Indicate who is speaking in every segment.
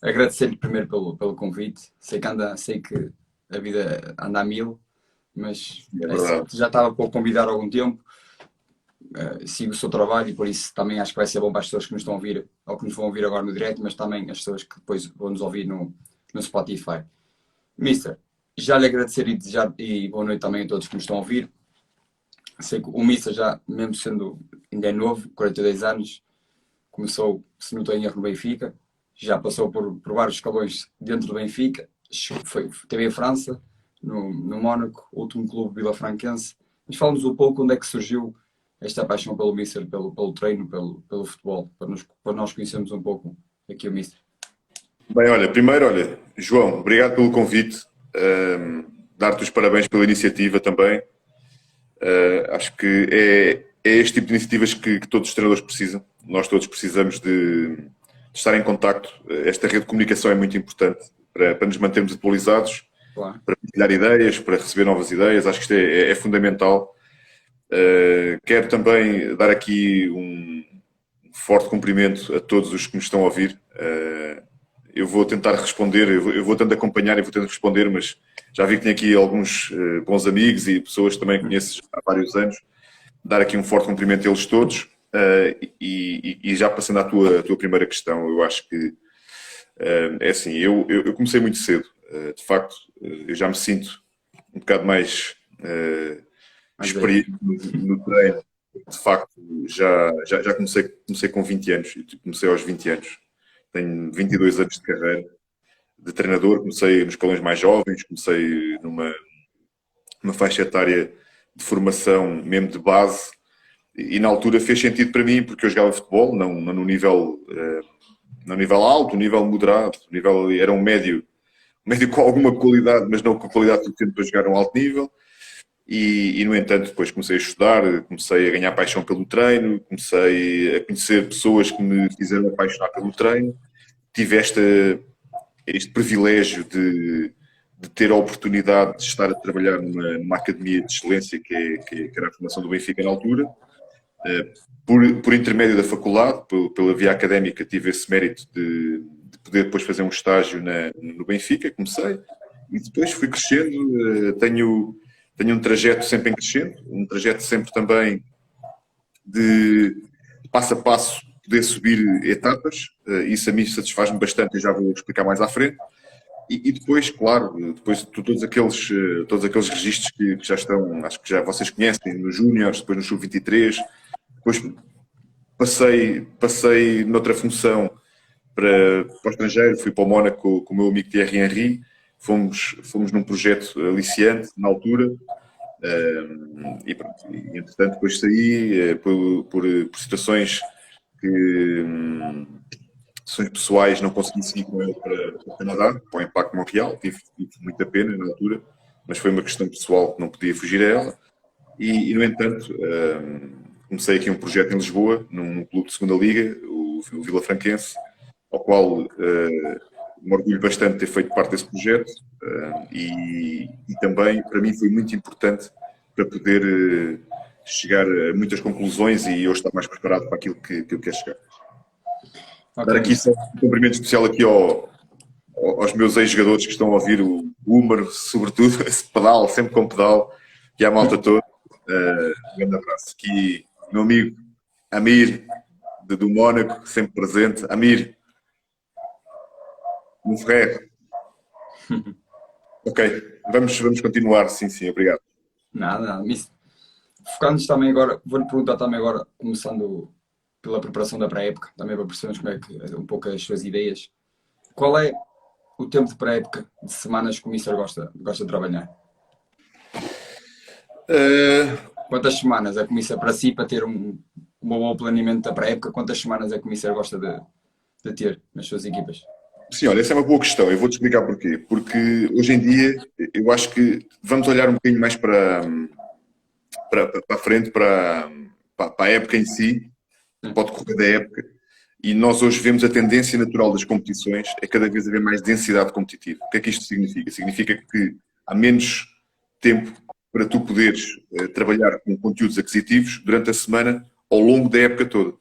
Speaker 1: agradecer-lhe primeiro pelo convite. Sei que a vida anda a mil, mas
Speaker 2: É verdade.
Speaker 1: já estava para o convidar há algum tempo. Sigo o seu trabalho e por isso também acho que vai ser bom para as pessoas que nos estão a ouvir ou que nos vão ouvir agora no direto, mas também as pessoas que depois vão nos ouvir no Spotify. Mister, já lhe agradecer e desejar e boa noite também a todos que nos estão a ouvir. Sei que o Mister já, mesmo sendo ainda é novo, 42 anos, começou, se não estou em erro, no Benfica, já passou por vários escalões dentro do Benfica, teve em França, no Mónaco, último clube vilafranquense. Mas fala-nos um pouco onde é que surgiu esta paixão pelo Mister, pelo treino, pelo futebol, para nós conhecermos um pouco aqui o Mister.
Speaker 2: Bem, olha, primeiro, olha, João, obrigado pelo convite. Dar-te os parabéns pela iniciativa também. Acho que é este tipo de iniciativas que todos os treinadores precisam. Nós todos precisamos de estar em contacto. Esta rede de comunicação é muito importante para nos mantermos atualizados,
Speaker 1: Claro.
Speaker 2: para partilhar ideias, para receber novas ideias. Acho que isto é fundamental. Quero também dar aqui um forte cumprimento a todos os que me estão a ouvir. Eu vou tentar responder, eu vou tentar acompanhar e vou tentar responder, mas já vi que tenho aqui alguns bons amigos e pessoas que também conheço há vários anos. Dar aqui um forte cumprimento a eles todos. E já passando à tua primeira questão, eu acho que é assim, eu comecei muito cedo. De facto, eu já me sinto um bocado mais experiente no treino. De facto, já comecei com 20 anos. Comecei aos 20 anos. Tenho 22 anos de carreira de treinador. Comecei nos escalões mais jovens, comecei numa faixa etária de formação mesmo de base. E na altura fez sentido para mim, porque eu jogava futebol, não no nível alto, no nível moderado. O nível era um médio com alguma qualidade, mas não com a qualidade suficiente para jogar a um alto nível. E, no entanto, depois comecei a estudar, comecei a ganhar paixão pelo treino, comecei a conhecer pessoas que me fizeram apaixonar pelo treino. Tive este privilégio de ter a oportunidade de estar a trabalhar numa academia de excelência que era a formação do Benfica na altura. Por intermédio da faculdade, pela via académica, tive esse mérito de poder depois fazer um estágio no Benfica. Comecei e depois fui crescendo. Tenho um trajeto sempre em crescendo, um trajeto sempre também de passo a passo poder subir etapas. Isso a mim satisfaz-me bastante e já vou explicar mais à frente. E depois, claro, todos aqueles registros que já estão, acho que já vocês conhecem, nos Júniors, depois no Sub-23, depois passei noutra função para o estrangeiro, fui para o Mónaco com o meu amigo Thierry Henry, fomos num projeto aliciante na altura, e pronto, e, entretanto depois saí por situações situações pessoais, não consegui seguir com ele para o Canadá, para o Impacto Montreal, tive muita pena na altura, mas foi uma questão pessoal que não podia fugir a ela. E no entanto, comecei aqui um projeto em Lisboa, num clube de segunda liga, o Vilafranquense, ao qual me orgulho bastante de ter feito parte desse projeto, e também para mim foi muito importante para poder chegar a muitas conclusões e hoje estar mais preparado para aquilo que eu quero chegar.
Speaker 1: Okay.
Speaker 2: Dar aqui só um cumprimento especial aqui aos meus ex-jogadores que estão a ouvir, o Húmero, sobretudo, esse pedal, sempre com pedal, e à malta toda. Um grande abraço. Aqui, meu amigo Amir, do Mónaco, sempre presente. Amir, no Ferrer. Ok, vamos continuar. Sim, obrigado.
Speaker 1: Nada. Focando-nos também agora, vou-lhe perguntar também agora, começando pela preparação da pré-época, também para percebermos como é que, um pouco as suas ideias. Qual é o tempo de pré-época, de semanas que o Mister gosta de trabalhar? Quantas semanas é que o Mister, para si, para ter um bom planeamento da pré-época, quantas semanas é que o Mister gosta de ter nas suas equipas?
Speaker 2: Sim, olha, essa é uma boa questão. Eu vou-te explicar porquê. Porque hoje em dia, eu acho que vamos olhar um bocadinho mais para a frente, para a época em si, pode decorrer da época. E nós hoje vemos a tendência natural das competições é cada vez haver mais densidade competitiva. O que é que isto significa? Significa que há menos tempo para tu poderes trabalhar com conteúdos aquisitivos durante a semana ao longo da época toda.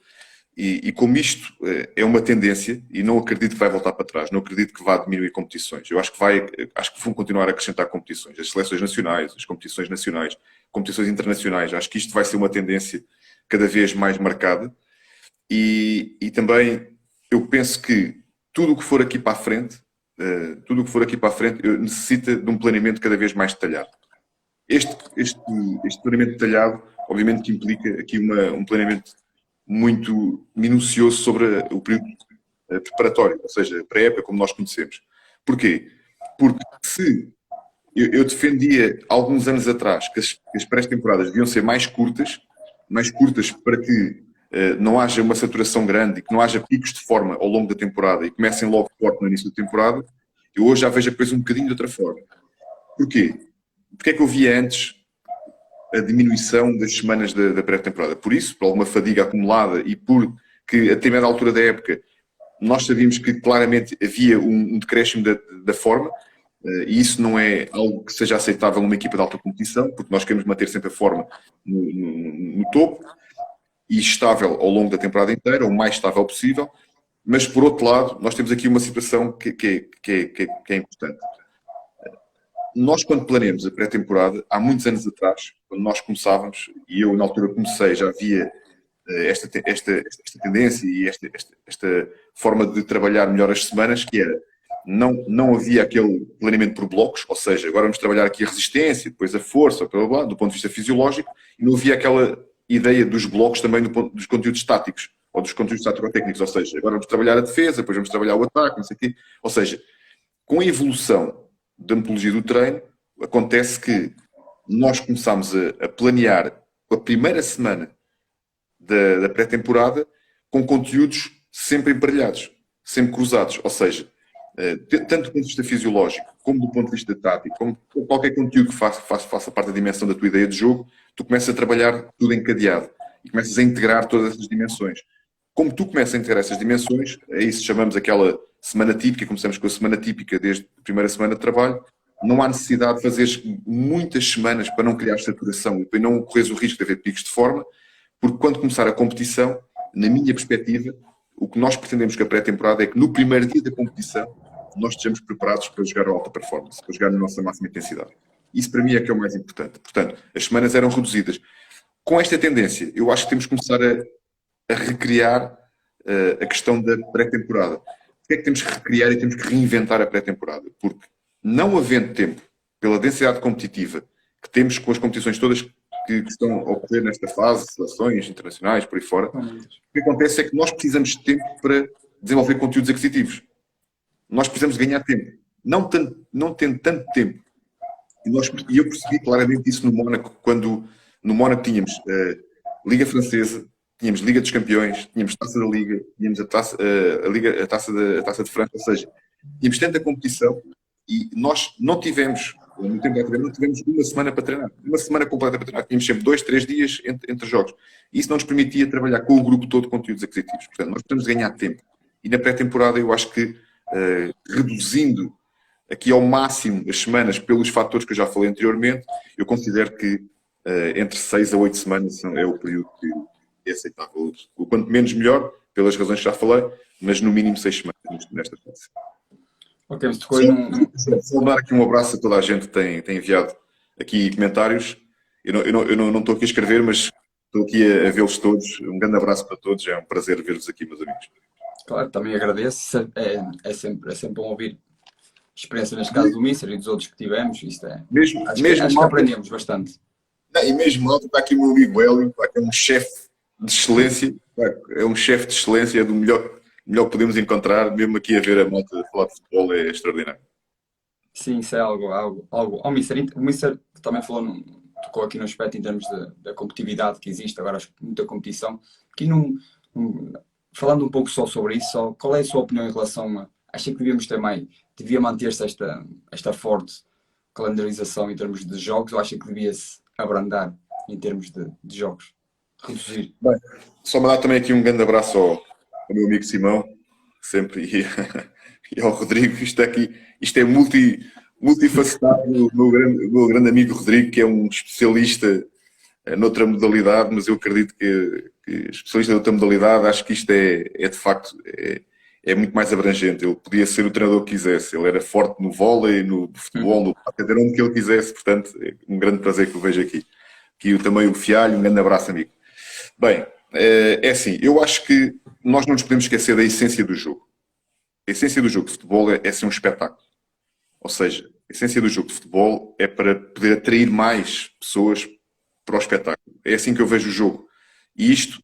Speaker 2: E como isto é uma tendência, e não acredito que vai voltar para trás, não acredito que vá diminuir competições. Eu acho que vão continuar a acrescentar competições, as seleções nacionais, as competições nacionais, competições internacionais. Acho que isto vai ser uma tendência cada vez mais marcada. E também eu penso que tudo o que for aqui para a frente, necessita de um planeamento cada vez mais detalhado. Este planeamento detalhado, obviamente que implica aqui um planeamento muito minucioso sobre o período preparatório, ou seja, pré-época, como nós conhecemos. Porquê? Porque se eu defendia alguns anos atrás que as pré-temporadas deviam ser mais curtas para que não haja uma saturação grande e que não haja picos de forma ao longo da temporada e comecem logo forte no início da temporada, eu hoje já vejo a coisa um bocadinho de outra forma. Porquê? Porque é que eu via antes a diminuição das semanas da pré-temporada? Por isso, por alguma fadiga acumulada e por que a determinada altura da época nós sabíamos que claramente havia um decréscimo da forma, e isso não é algo que seja aceitável numa equipa de alta competição, porque nós queremos manter sempre a forma no topo e estável ao longo da temporada inteira, o mais estável possível. Mas, por outro lado, nós temos aqui uma situação que é importante. Nós, quando planeamos a pré-temporada, há muitos anos atrás, quando nós começávamos, e eu na altura comecei, já havia esta tendência e esta forma de trabalhar melhor as semanas, que era, não havia aquele planeamento por blocos, ou seja, agora vamos trabalhar aqui a resistência, depois a força, blá, blá, blá, do ponto de vista fisiológico, e não havia aquela ideia dos blocos também dos conteúdos estáticos, ou dos conteúdos tático-técnicos, ou seja, agora vamos trabalhar a defesa, depois vamos trabalhar o ataque, não sei o quê. Ou seja, com a evolução da metodologia do treino, acontece que nós começámos a planear a primeira semana da pré-temporada com conteúdos sempre emparelhados, sempre cruzados. Ou seja, tanto do ponto de vista fisiológico, como do ponto de vista tático, como qualquer conteúdo que faça parte da dimensão da tua ideia de jogo, tu começas a trabalhar tudo encadeado e começas a integrar todas essas dimensões. Como tu começas a integrar essas dimensões, é isso que chamamos aquela semana típica, começamos com a semana típica desde a primeira semana de trabalho, não há necessidade de fazeres muitas semanas para não criar saturação e para não correres o risco de haver picos de forma, porque quando começar a competição, na minha perspectiva, o que nós pretendemos com a pré-temporada é que no primeiro dia da competição nós estejamos preparados para jogar a alta performance, para jogar na nossa máxima intensidade. Isso para mim é que é o mais importante. Portanto, as semanas eram reduzidas. Com esta tendência, eu acho que temos que começar a recriar a questão da pré-temporada. Porque é que temos que recriar e temos que reinventar a pré-temporada? Porque não havendo tempo, pela densidade competitiva que temos com as competições todas que estão a ocorrer nesta fase, seleções internacionais, por aí fora, o que acontece é que nós precisamos de tempo para desenvolver conteúdos aquisitivos. Nós precisamos ganhar tempo. Não tendo tanto tempo. E eu percebi claramente isso no Mónaco, quando no Mónaco tínhamos Liga Francesa, tínhamos Liga dos Campeões, tínhamos Taça da Liga, tínhamos a Taça de França, ou seja, tínhamos tanta competição e nós não tivemos, no tempo da não tivemos uma semana para treinar, uma semana completa para treinar, tínhamos sempre 2, 3 dias entre jogos. E isso não nos permitia trabalhar com o grupo todo de conteúdos aquisitivos. Portanto, nós precisamos ganhar tempo. E na pré-temporada eu acho que reduzindo aqui ao máximo as semanas pelos fatores que eu já falei anteriormente, eu considero que entre 6 a 8 semanas é o período que é aceitável. O quanto menos melhor, pelas razões que já falei, mas no mínimo 6 semanas nesta fase.
Speaker 1: Ok, mas depois
Speaker 2: só dar aqui um abraço a toda a gente que tem enviado aqui comentários. Eu não estou aqui a escrever, mas estou aqui a vê-los todos. Um grande abraço para todos. É um prazer ver-vos aqui, meus amigos.
Speaker 1: Claro, também agradeço. É sempre bom ouvir experiência neste caso do Mícer e dos outros que tivemos. Isto é, acho que aprendemos bastante.
Speaker 2: E mesmo malta, está aqui o meu amigo Hélio, que é um chefe de excelência. É um chefe de excelência, é do melhor que podemos encontrar. Mesmo aqui a ver a malta falar de futebol é extraordinário.
Speaker 1: Sim, isso é algo. O Mícer também tocou aqui no aspecto em termos da competitividade que existe. Agora acho que muita competição. Aqui falando um pouco só sobre isso, qual é a sua opinião em relação a... Acha que devia manter-se esta forte calendarização em termos de jogos, ou acha que devia-se abrandar em termos de jogos? Reduzir?
Speaker 2: Bem, só mandar também aqui um grande abraço ao meu amigo Simão, sempre, e ao Rodrigo. Isto é multifacetado. O meu grande amigo Rodrigo, que é um especialista noutra modalidade, mas eu acredito que especialista de outra modalidade, acho que isto é de facto é muito mais abrangente. Ele podia ser o treinador que quisesse, ele era forte no vôlei, no futebol, no basquete, era onde que ele quisesse, portanto, é um grande prazer que o vejo aqui. Aqui também o Fialho, um grande abraço, amigo. Bem, é assim, eu acho que nós não nos podemos esquecer da essência do jogo. A essência do jogo de futebol é ser um espetáculo. Ou seja, a essência do jogo de futebol é para poder atrair mais pessoas para o espetáculo. É assim que eu vejo o jogo. E isto,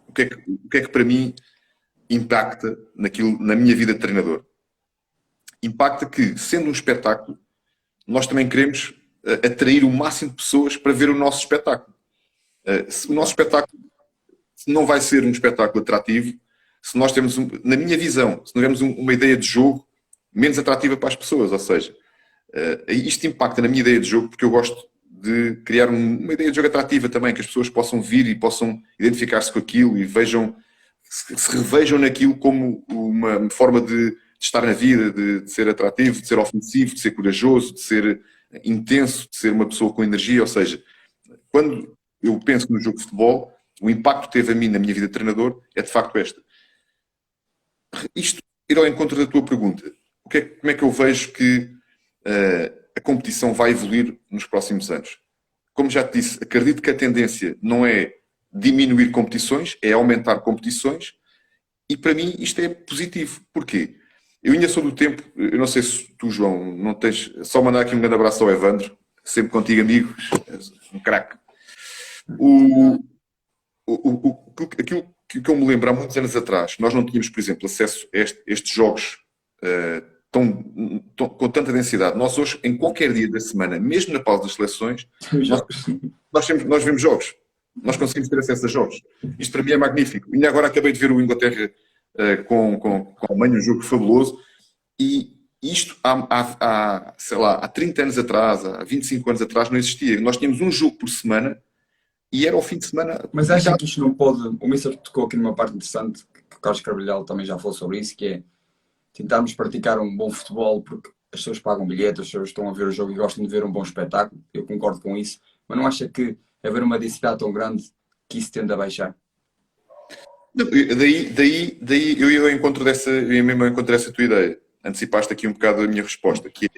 Speaker 2: o que é que para mim impacta na minha vida de treinador? Impacta que, sendo um espetáculo, nós também queremos atrair o máximo de pessoas para ver o nosso espetáculo. O nosso espetáculo não vai ser um espetáculo atrativo se nós temos, na minha visão, se não tivermos uma ideia de jogo menos atrativa para as pessoas. Ou seja, isto impacta na minha ideia de jogo porque eu gosto de criar uma ideia de jogo atrativa também, que as pessoas possam vir e possam identificar-se com aquilo e se revejam naquilo como uma forma de estar na vida, de ser atrativo, de ser ofensivo, de ser corajoso, de ser intenso, de ser uma pessoa com energia. Ou seja, quando eu penso no jogo de futebol, o impacto que teve a mim na minha vida de treinador é de facto este. Isto ir ao encontro da tua pergunta. Como é que eu vejo que a competição vai evoluir nos próximos anos? Como já te disse, acredito que a tendência não é diminuir competições, é aumentar competições, e para mim isto é positivo. Porquê? Eu ainda sou do tempo, eu não sei se tu, João, não tens, só mandar aqui um grande abraço ao Evandro, sempre contigo, amigos, um craque. Aquilo que eu me lembro há muitos anos atrás, nós não tínhamos, por exemplo, acesso a estes jogos com tanta densidade. Nós hoje, em qualquer dia da semana, mesmo na pausa das seleções, nós vemos jogos. Nós conseguimos ter acesso a jogos. Isto para mim é magnífico. Ainda agora acabei de ver o Inglaterra com a Alemanha, um jogo fabuloso. E isto sei lá, há 30 anos atrás, há 25 anos atrás, não existia. Nós tínhamos um jogo por semana e era ao fim de semana.
Speaker 1: Mas acha que isto não pode... O Mister tocou aqui numa parte interessante, que o Carlos Carvalhal também já falou sobre isso, que é tentarmos praticar um bom futebol, porque as pessoas pagam bilhetes, as pessoas estão a ver o jogo e gostam de ver um bom espetáculo. Eu concordo com isso. Mas não acha que haver uma densidade tão grande que isso tende a baixar?
Speaker 2: Daí eu ia mesmo ao encontro dessa tua ideia. Antecipaste aqui um bocado a minha resposta, que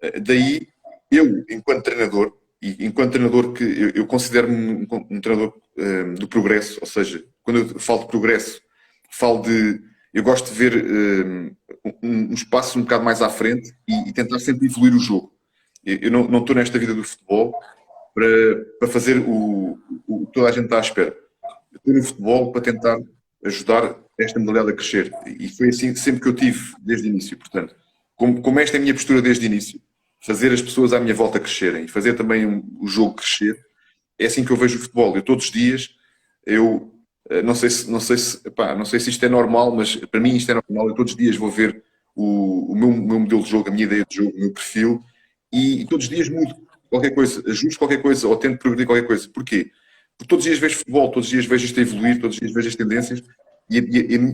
Speaker 2: é, daí eu, enquanto treinador, e enquanto treinador que eu considero-me um treinador do progresso, ou seja, quando eu falo de progresso, falo de... Eu gosto de ver um espaço um bocado mais à frente e tentar sempre evoluir o jogo. Eu não estou nesta vida do futebol para fazer o que toda a gente está à espera. Eu estou no futebol para tentar ajudar esta modalidade a crescer. E foi assim sempre que eu tive desde o início. Portanto, como esta é a minha postura desde o início, fazer as pessoas à minha volta crescerem e fazer também o jogo crescer, é assim que eu vejo o futebol. Eu todos os dias, não sei se isto é normal, mas para mim isto é normal. Eu todos os dias vou ver o meu modelo de jogo, a minha ideia de jogo, o meu perfil, e todos os dias mudo qualquer coisa, ajusto qualquer coisa ou tento progredir qualquer coisa. Porquê? Porque todos os dias vejo futebol, todos os dias vejo isto a evoluir, todos os dias vejo as tendências e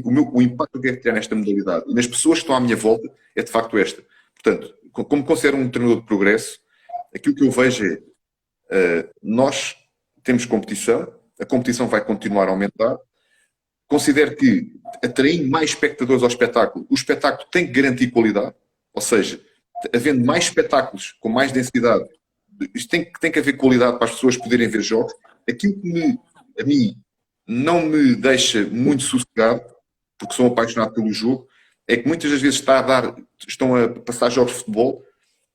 Speaker 2: o impacto que eu quero criar nesta modalidade e nas pessoas que estão à minha volta é de facto esta. Portanto, como considero um treinador de progresso, aquilo que eu vejo é nós temos competição, a competição vai continuar a aumentar. Considero que atrair mais espectadores ao espetáculo, o espetáculo tem que garantir qualidade, ou seja, havendo mais espetáculos com mais densidade, isto tem que haver qualidade para as pessoas poderem ver jogos. Aquilo que a mim não me deixa muito sossegado, porque sou apaixonado pelo jogo, é que muitas das vezes estão a passar jogos de futebol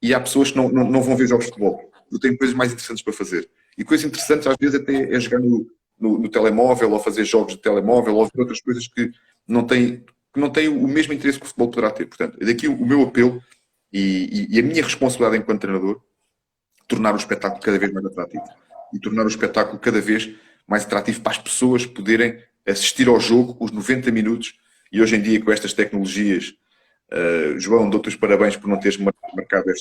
Speaker 2: e há pessoas que não vão ver jogos de futebol. Eu tenho coisas mais interessantes para fazer. E coisas interessantes às vezes até é jogar no telemóvel, ou fazer jogos de telemóvel, ou ver outras coisas que não têm o mesmo interesse que o futebol poderá ter. Portanto, é daqui o meu apelo e a minha responsabilidade enquanto treinador, tornar o espetáculo cada vez mais atrativo. E tornar o espetáculo cada vez mais atrativo para as pessoas poderem assistir ao jogo os 90 minutos. E hoje em dia, com estas tecnologias, João, dou-te os parabéns por não teres marcado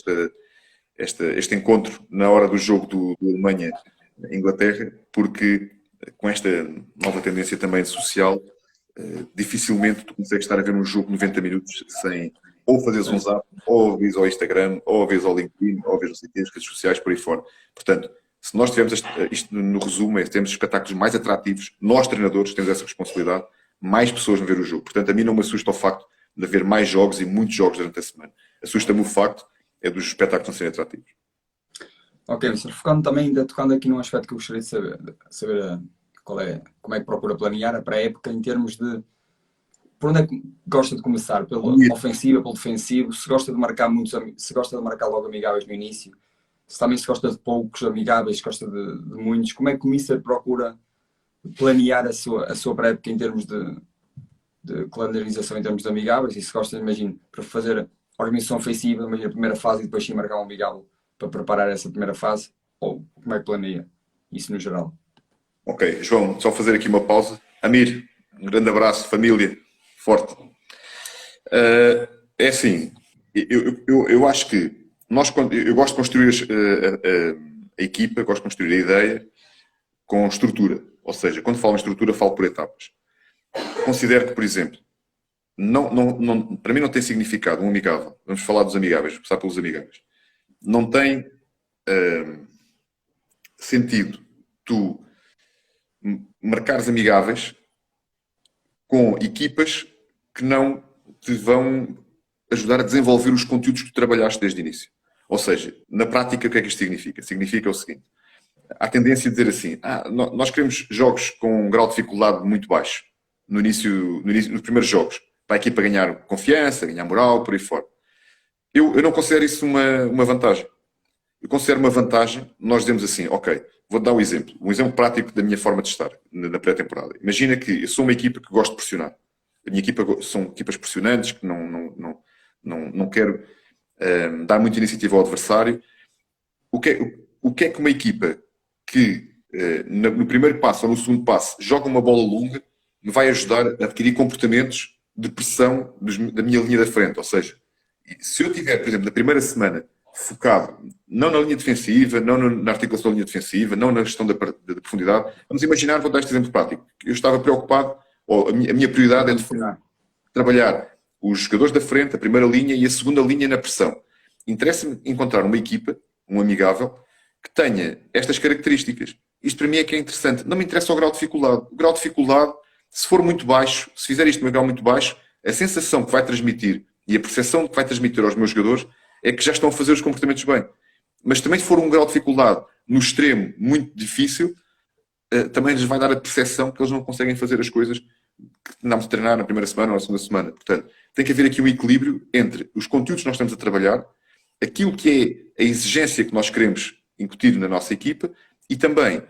Speaker 2: este encontro na hora do jogo do Alemanha-Inglaterra, porque com esta nova tendência também social, dificilmente tu consegues estar a ver um jogo 90 minutos sem ou fazeres um zap, ou vires ao Instagram, ou vires ao LinkedIn, ou vires nas redes sociais, por aí fora. Portanto, Se nós tivermos isto no resumo, temos espetáculos mais atrativos, nós treinadores temos essa responsabilidade, mais pessoas vão ver o jogo. Portanto, a mim não me assusta o facto de haver mais jogos e muitos jogos durante a semana. Assusta-me o facto dos espetáculos não serem atrativos.
Speaker 1: Ok, Mr. Focando também, ainda tocando aqui num aspecto que eu gostaria de saber como é que procura planear a pré-época em termos de por onde é que gosta de começar? Pela ofensiva, pelo defensivo? Se gosta de marcar se gosta de marcar logo amigáveis no início? Se também se gosta de poucos amigáveis, se gosta de muitos? Como é que o Mister procura planear a sua pré-época em termos de calendarização em termos de amigáveis? E se gosta, imagino, para fazer a organização ofensiva, imagina a primeira fase e depois sim marcar um amigável para preparar essa primeira fase? Ou como é que planeia isso no geral?
Speaker 2: Ok, João, só fazer aqui uma pausa. Amir, um grande abraço, família, forte. É assim, eu acho que eu gosto de construir a equipa, gosto de construir a ideia com estrutura. Ou seja, quando falo em estrutura, falo por etapas. Considero que, por exemplo, para mim não tem significado um amigável. Vamos falar dos amigáveis, começar pelos amigáveis. Não tem sentido tu marcares amigáveis com equipas que não te vão ajudar a desenvolver os conteúdos que tu trabalhaste desde o início. Ou seja, na prática, o que é que isto significa? Significa o seguinte: há tendência a dizer assim, nós queremos jogos com um grau de dificuldade muito baixo no início, nos primeiros jogos, para a equipa ganhar confiança, ganhar moral, por aí fora. Eu não considero isso uma vantagem. Eu considero uma vantagem, nós dizemos assim, ok, vou dar um exemplo prático da minha forma de estar na pré-temporada. Imagina que eu sou uma equipa que gosto de pressionar. A minha equipa são equipas pressionantes, que não quero dar muita iniciativa ao adversário. O que é que uma equipa que no primeiro passo ou no segundo passo joga uma bola longa me vai ajudar a adquirir comportamentos de pressão da minha linha da frente? Ou seja, se eu tiver, por exemplo, na primeira semana focado não na linha defensiva, não na articulação da linha defensiva, não na gestão da profundidade, vamos imaginar, vou dar este exemplo prático, eu estava preocupado, ou a minha prioridade é de trabalhar os jogadores da frente, a primeira linha e a segunda linha na pressão. Interessa-me encontrar uma equipa, um amigável, que tenha estas características. Isto para mim é que é interessante. Não me interessa o grau de dificuldade. O grau de dificuldade, se for muito baixo, se fizer isto num grau muito baixo, a sensação que vai transmitir e a percepção que vai transmitir aos meus jogadores é que já estão a fazer os comportamentos bem. Mas também se for um grau de dificuldade no extremo muito difícil, também lhes vai dar a percepção que eles não conseguem fazer as coisas que tentámos de treinar na primeira semana ou na segunda semana. Portanto, tem que haver aqui um equilíbrio entre os conteúdos que nós estamos a trabalhar, aquilo que é a exigência que nós queremos incutir na nossa equipa e também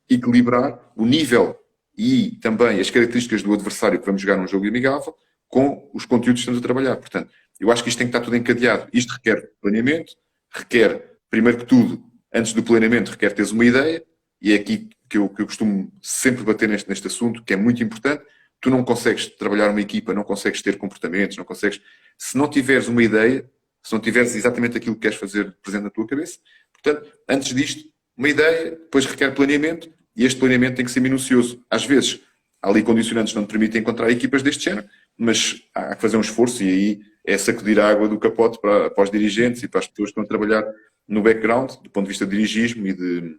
Speaker 2: equilibrar o nível e também as características do adversário que vamos jogar num jogo amigável com os conteúdos que estamos a trabalhar. Portanto, eu acho que isto tem que estar tudo encadeado. Isto requer planeamento, requer, primeiro que tudo, antes do planeamento, requer teres uma ideia, e é aqui que eu costumo sempre bater neste assunto, que é muito importante. Tu não consegues trabalhar uma equipa, não consegues ter comportamentos, não consegues... Se não tiveres uma ideia, se não tiveres exatamente aquilo que queres fazer presente na tua cabeça, portanto, antes disto, uma ideia, depois requer planeamento, e este planeamento tem que ser minucioso. Às vezes, há ali condicionantes que não te permitem encontrar equipas deste género, mas há que fazer um esforço e aí é sacudir a água do capote para os dirigentes e para as pessoas que estão a trabalhar no background, do ponto de vista de dirigismo e de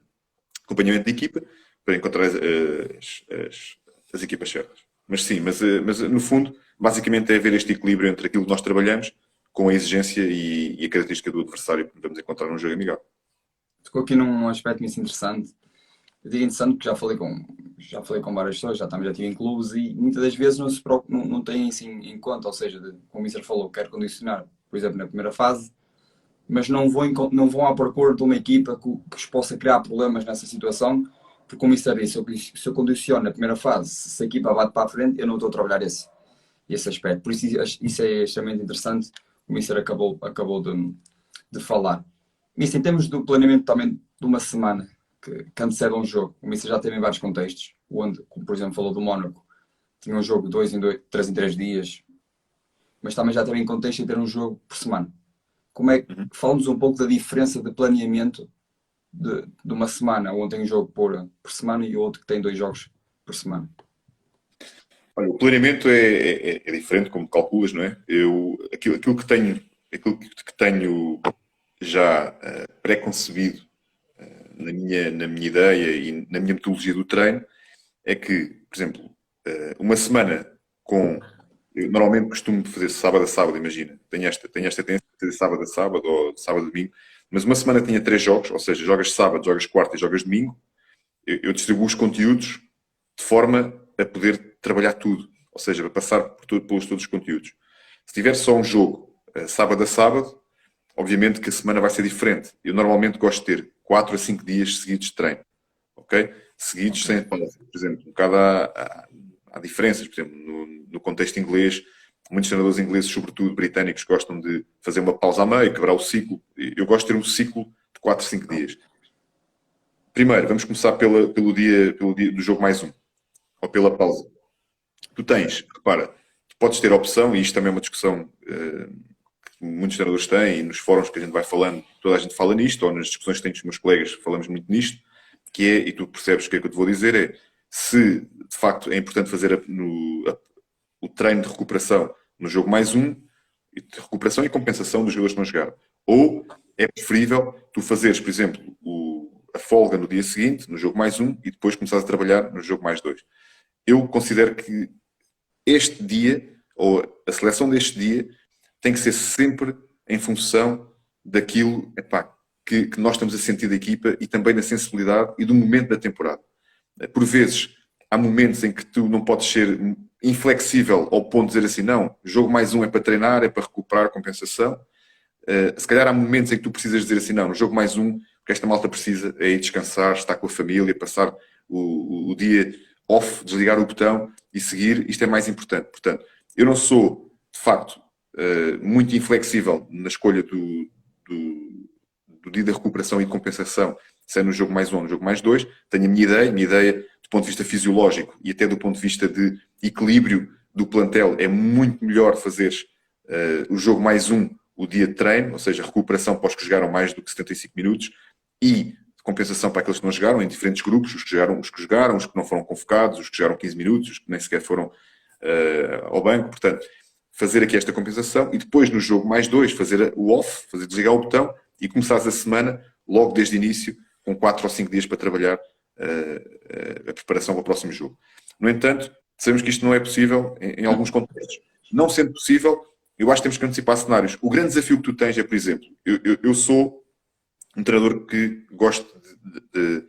Speaker 2: acompanhamento de equipa, para encontrar as equipas certas. Mas sim, mas no fundo, basicamente é haver este equilíbrio entre aquilo que nós trabalhamos com a exigência e a característica do adversário que vamos encontrar num jogo amigável.
Speaker 1: Ficou aqui num aspecto muito interessante. Eu digo interessante porque já falei com várias pessoas, já estive em clubes e muitas das vezes não têm isso em conta, ou seja, como o Mister falou, quero condicionar, por exemplo, na primeira fase, mas não vão à procura de uma equipa que os possa criar problemas nessa situação, porque como o Mister disse, se eu condiciono na primeira fase, se a equipa bate para a frente, eu não estou a trabalhar esse aspecto. Por isso é extremamente interessante, o Mister acabou de falar. Mister, em termos do planeamento também de uma semana, que antecede um jogo, o Mister já teve em vários contextos, onde, como por exemplo falou do Mónaco, tinha um jogo 3 em 3 dias, mas também já teve em contexto em ter um jogo por semana. Como é que falamos um pouco da diferença de planeamento de uma semana, onde tem um jogo por semana e outro que tem 2 jogos por semana?
Speaker 2: Olha, o planeamento é diferente, como calculas, não é? Aquilo que tenho já pré-concebido na minha ideia e na minha metodologia do treino, é que, por exemplo, uma semana com... Eu normalmente costumo fazer sábado a sábado, imagina. Tenho esta tendência de fazer sábado a sábado ou de sábado a domingo. Mas uma semana tinha 3 jogos, ou seja, jogas sábado, jogas quarta e jogas domingo. Eu distribuo os conteúdos de forma a poder trabalhar tudo. Ou seja, para passar pelos todos os conteúdos. Se tiver só um jogo sábado a sábado, obviamente que a semana vai ser diferente. Eu normalmente gosto de ter 4 a 5 dias seguidos de treino. Ok? Seguidos sem pausa. Por exemplo, um bocado há diferenças. Por exemplo, no contexto inglês, muitos treinadores ingleses, sobretudo britânicos, gostam de fazer uma pausa a meio, quebrar o ciclo. Eu gosto de ter um ciclo de 4 a 5 dias. Primeiro, vamos começar pelo dia do jogo mais um. Ou pela pausa. Tu tens, repara, tu podes ter a opção, e isto também é uma discussão que muitos treinadores têm, e nos fóruns que a gente vai falando, toda a gente fala nisto, ou nas discussões que tenho com os meus colegas, falamos muito nisto, que é, e tu percebes o que é que eu te vou dizer, é se de facto é importante fazer o treino de recuperação no jogo mais um, de recuperação e compensação dos jogadores que não jogaram. Ou é preferível tu fazeres, por exemplo, a folga no dia seguinte, no jogo mais um, e depois começares a trabalhar no jogo mais dois. Eu considero que este dia, ou a seleção deste dia, tem que ser sempre em função daquilo que nós estamos a sentir da equipa e também da sensibilidade e do momento da temporada. Por vezes, há momentos em que tu não podes ser inflexível ao ponto de dizer assim, não, jogo mais um é para treinar, é para recuperar compensação. Se calhar há momentos em que tu precisas dizer assim, não, no jogo mais um, o que esta malta precisa é ir descansar, estar com a família, passar o dia off, desligar o botão e seguir, isto é mais importante. Portanto, eu não sou, de facto, muito inflexível na escolha do dia da recuperação e de compensação, se é no jogo mais um ou no jogo mais dois. Tenho a minha ideia do ponto de vista fisiológico e até do ponto de vista de equilíbrio do plantel, é muito melhor fazeres o jogo mais um, o dia de treino, ou seja, recuperação para os que jogaram mais do que 75 minutos e compensação para aqueles que não jogaram, em diferentes grupos, os que jogaram, os que não foram convocados, os que jogaram 15 minutos, os que nem sequer foram ao banco. Portanto, fazer aqui esta compensação e depois no jogo mais dois, fazer o off, fazer desligar o botão e começares a semana, logo desde o início, com 4 ou 5 dias para trabalhar a preparação para o próximo jogo. No entanto, sabemos que isto não é possível em alguns contextos. Não sendo possível, eu acho que temos que antecipar cenários. O grande desafio que tu tens é, por exemplo, eu sou um treinador que gosto de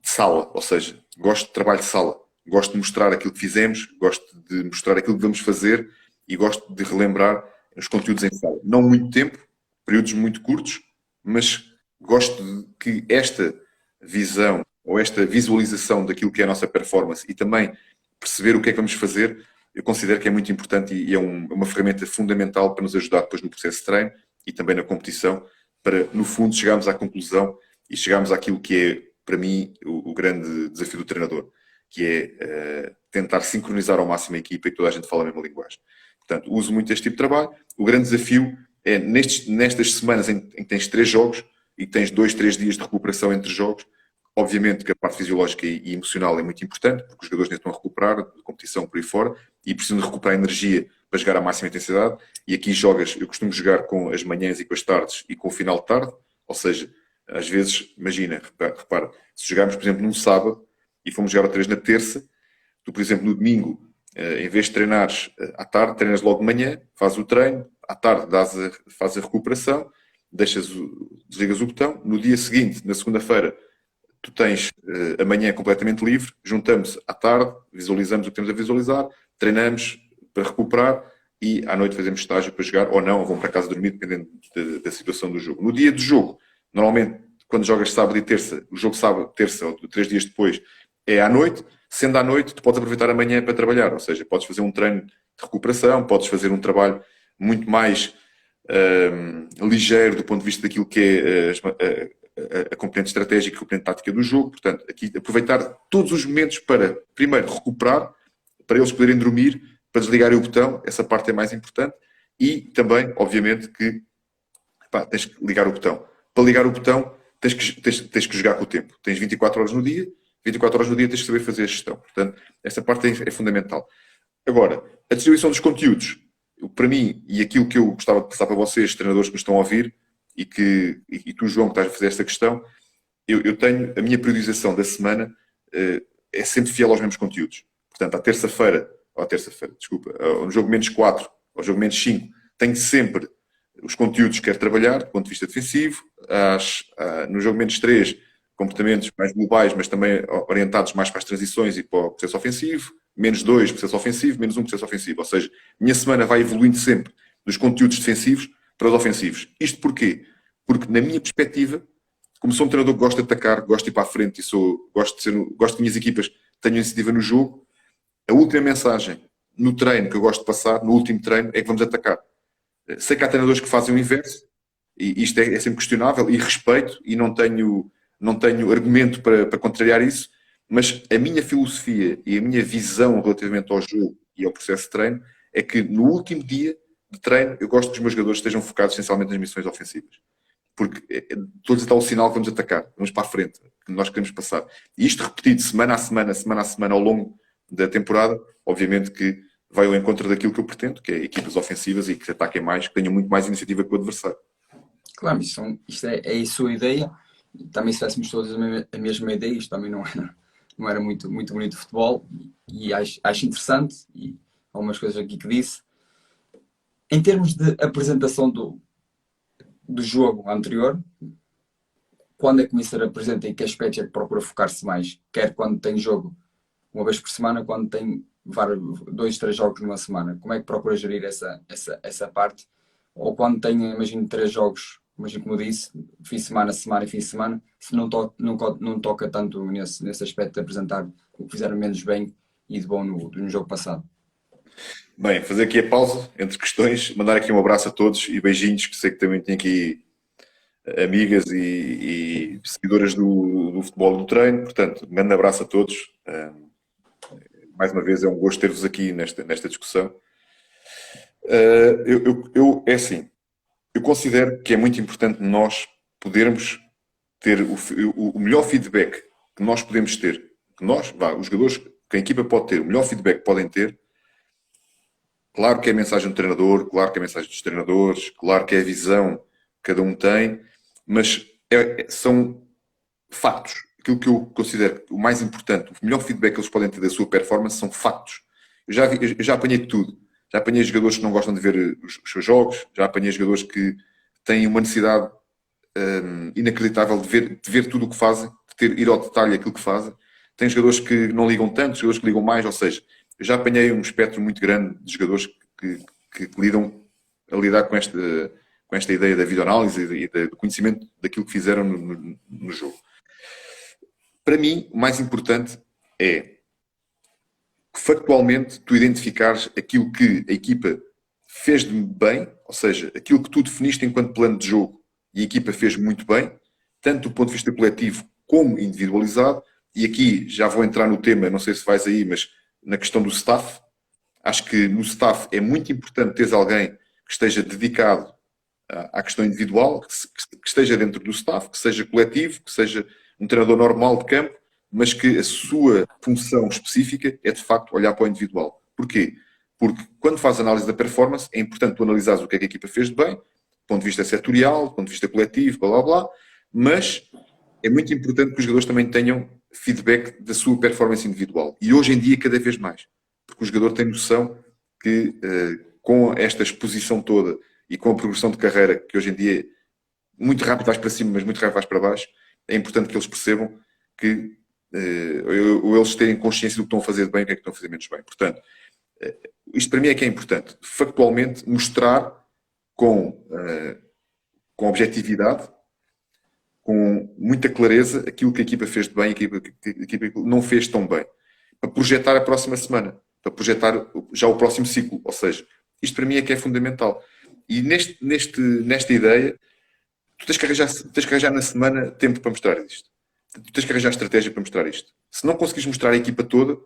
Speaker 2: sala, ou seja, gosto de trabalho de sala, gosto de mostrar aquilo que fizemos, gosto de mostrar aquilo que vamos fazer e gosto de relembrar os conteúdos em sala. Não muito tempo, períodos muito curtos, mas gosto de que esta visão ou esta visualização daquilo que é a nossa performance e também perceber o que é que vamos fazer, eu considero que é muito importante e é uma ferramenta fundamental para nos ajudar depois no processo de treino e também na competição, para, no fundo, chegarmos à conclusão e chegarmos àquilo que é, para mim, o grande desafio do treinador, que é tentar sincronizar ao máximo a equipa e que toda a gente fala a mesma linguagem. Portanto, uso muito este tipo de trabalho. O grande desafio é, nestas semanas em que tens 3 jogos e tens 2, 3 dias de recuperação entre jogos, obviamente que a parte fisiológica e emocional é muito importante, porque os jogadores nem estão a recuperar de competição por aí fora e precisam de recuperar energia para jogar à máxima intensidade. E aqui eu costumo jogar com as manhãs e com as tardes e com o final de tarde, ou seja, às vezes, imagina, repara, se jogarmos, por exemplo, num sábado e fomos jogar outra vez na terça, tu, por exemplo, no domingo, em vez de treinares à tarde, treinas logo de manhã, fazes o treino, à tarde fazes a recuperação, desligas o botão, no dia seguinte, na segunda-feira, tu tens a manhã completamente livre, juntamos à tarde, visualizamos o que temos a visualizar, treinamos para recuperar e à noite fazemos estágio para jogar, ou não, ou vão para casa dormir, dependendo da situação do jogo. No dia do jogo, normalmente, quando jogas sábado e terça, o jogo sábado, terça ou 3 dias depois, é à noite. Sendo à noite, tu podes aproveitar a manhã para trabalhar, ou seja, podes fazer um treino de recuperação, podes fazer um trabalho muito mais ligeiro do ponto de vista daquilo que é a componente estratégica e a componente tática do jogo. Portanto, aqui aproveitar todos os momentos para, primeiro, recuperar, para eles poderem dormir, para desligarem o botão, essa parte é mais importante, e também, obviamente, que tens que ligar o botão. Para ligar o botão, tens que jogar com o tempo. Tens 24 horas no dia, 24 horas no dia tens que saber fazer a gestão. Portanto, esta parte é fundamental. Agora, a distribuição dos conteúdos, para mim, e aquilo que eu gostava de passar para vocês, treinadores que me estão a ouvir, e tu, João, que estás a fazer esta questão, eu tenho a minha periodização da semana, é sempre fiel aos mesmos conteúdos. Portanto, desculpa, no jogo menos 4, ao jogo menos 5, tenho sempre os conteúdos que quero trabalhar, do ponto de vista defensivo. No jogo menos 3, comportamentos mais globais, mas também orientados mais para as transições e para o processo ofensivo. Menos 2, processo ofensivo. Menos 1, processo ofensivo. Ou seja, a minha semana vai evoluindo sempre dos conteúdos defensivos para os ofensivos. Isto porquê? Porque, na minha perspectiva, como sou um treinador que gosta de atacar, gosto de ir para a frente e gosto que minhas equipas tenham iniciativa no jogo, a última mensagem no treino que eu gosto de passar, no último treino, é que vamos atacar. Sei que há treinadores que fazem o inverso, e isto é sempre questionável, e respeito, e não tenho argumento para contrariar isso, mas a minha filosofia e a minha visão relativamente ao jogo e ao processo de treino é que no último dia de treino eu gosto que os meus jogadores estejam focados essencialmente nas missões ofensivas. Porque estou a dizer o sinal que vamos atacar, vamos para a frente, que nós queremos passar. E isto repetido semana a semana, ao longo da temporada, obviamente que vai ao encontro daquilo que eu pretendo, que é equipas ofensivas e que ataquem mais, que tenham muito mais iniciativa que o adversário.
Speaker 1: Claro, isto é a sua ideia. Também se tivéssemos todos a mesma ideia, isto também não era muito, muito bonito de futebol, e acho interessante, e algumas coisas aqui que disse. Em termos de apresentação do jogo anterior, quando é que o Mister apresenta e que aspectos é que procura focar-se mais? Quer quando tem jogo uma vez por semana, quando tem 2, 3 jogos numa semana? Como é que procura gerir essa parte? Ou quando tem, imagino, 3 jogos, imagino como disse, fim de semana e fim de semana, se não toca tanto nesse aspecto de apresentar o que fizeram menos bem e de bom no jogo passado?
Speaker 2: Bem, fazer aqui a pausa entre questões, mandar aqui um abraço a todos e beijinhos, que sei que também tem aqui amigas e seguidoras do futebol do treino. Portanto, um grande abraço a todos. Mais uma vez é um gosto ter-vos aqui nesta discussão. É assim, eu considero que é muito importante nós podermos ter o melhor feedback que nós podemos ter, os jogadores, que a equipa pode ter, o melhor feedback que podem ter. Claro que é a mensagem do treinador, claro que é a mensagem dos treinadores, claro que é a visão que cada um tem, mas são factos. Aquilo que eu considero o mais importante, o melhor feedback que eles podem ter da sua performance são factos. Eu já apanhei de tudo. Já apanhei jogadores que não gostam de ver os seus jogos, já apanhei jogadores que têm uma necessidade inacreditável de ver tudo o que fazem, de ir ao detalhe aquilo que fazem. Tem jogadores que não ligam tanto, jogadores que ligam mais, ou seja, eu já apanhei um espectro muito grande de jogadores que lidam a lidar com esta ideia da videoanálise e do conhecimento daquilo que fizeram no jogo. Para mim, o mais importante é que factualmente tu identificares aquilo que a equipa fez de bem, ou seja, aquilo que tu definiste enquanto plano de jogo e a equipa fez muito bem, tanto do ponto de vista coletivo como individualizado. E aqui já vou entrar no tema, não sei se vais aí, mas na questão do staff. Acho que no staff é muito importante teres alguém que esteja dedicado à questão individual, que esteja dentro do staff, que seja coletivo, que seja um treinador normal de campo, mas que a sua função específica é de facto olhar para o individual. Porquê? Porque quando faz análise da performance é importante tu analisares o que é que a equipa fez de bem, do ponto de vista setorial, do ponto de vista coletivo, blá blá blá, mas é muito importante que os jogadores também tenham feedback da sua performance individual. E hoje em dia cada vez mais. Porque o jogador tem noção que com esta exposição toda e com a progressão de carreira, que hoje em dia muito rápido vais para cima, mas muito rápido vais para baixo, é importante que eles percebam que ou eles terem consciência do que estão a fazer de bem e o que é que estão a fazer menos bem. Portanto, isto para mim é que é importante. Factualmente, mostrar com objetividade, com muita clareza, aquilo que a equipa fez de bem e aquilo que a equipa não fez tão bem. Para projetar a próxima semana. Para projetar já o próximo ciclo. Ou seja, isto para mim é que é fundamental. E nesta ideia, tu tens que arranjar na semana tempo para mostrar isto. Tu tens que arranjar estratégia para mostrar isto. Se não conseguires mostrar a equipa toda,